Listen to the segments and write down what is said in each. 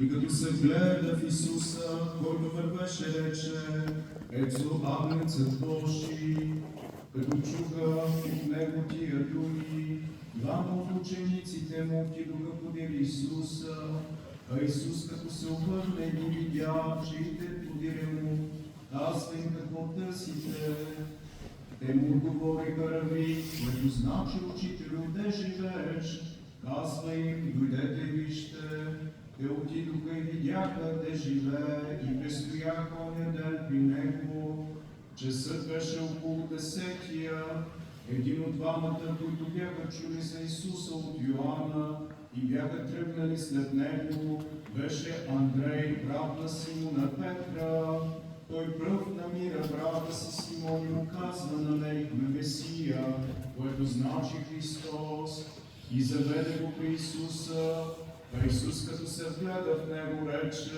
И като се гледа в Исуса, който вървеше, рече: ето агнецът Божий. Като чуха от него тия думи, двама от учениците му отидоха подир Исуса, а Исус, като се обърна и ги видя, че иде подире му, казва им: какво търсите? Те му отговориха: Рави, което значи учителю, де живееш? Казва им: дойдете и вижте. Те отидоха и видяха де живее и престояха оня ден при него. Часът беше около 10-тия. Един от двамата, които бяха чули за Исуса от Йоанна и бяха тръгнали след него, беше Андрей, брат на Симона Петра. Той пръв намира брата си Симон и му казва: намерихме Месия, което значи Христос, и заведе го при Исуса. А Исус, като се вгледа в него, рече: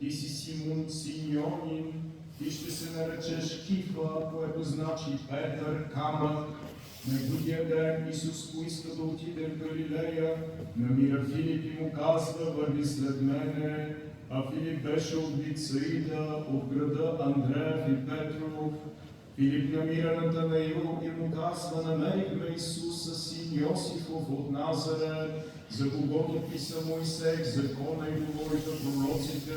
ти си Симон, син Йонин, ти ще се наречеш Кифа, което значи Петър, камък. На другия ден Исус поиска да отиде в Галилея, намира Филип и му казва: върви след мене. А Филип беше от Вицаида, от града Андреев и Петров. Филип намира Натанаил и му казва: намерихме Исуса, син Йосифов от Назарет, за когото писа Мойсей, закона и говориха пророците.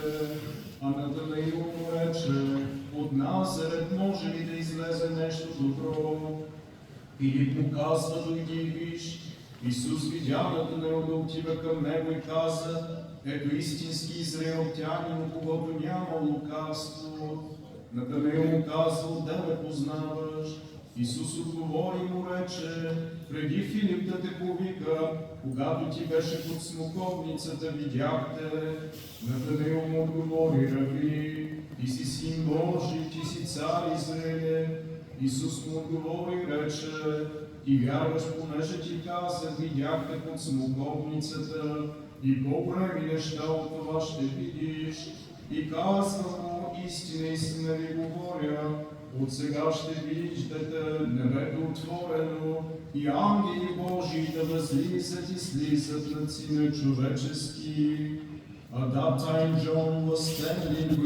А Натанаил му рече: от Назарет може ли да излезе нещо добро? Филип му казва: дойди и виж. Исус видя Натанаил да отива към него и каза: ето истински израелтянин, у когото няма лукавство. Натанаил му казва: отде ме познаваш? Исус отговори и му рече: преди Филип да те повика, когато ти беше под смоковницата, видях те. Натанаил му отговори: рави, ти си син Божий, ти си цар Израилев. Исус му отговори и рече: ти вярваш, понеже ти казах, видях те под смоковницата, и по-големи неща от това ще видиш. И казва му: истина, истина ви говоря, от сега ще виждате небето отворено и ангели Божии да възлизат и слизат над Сина човечески. At that time John was standing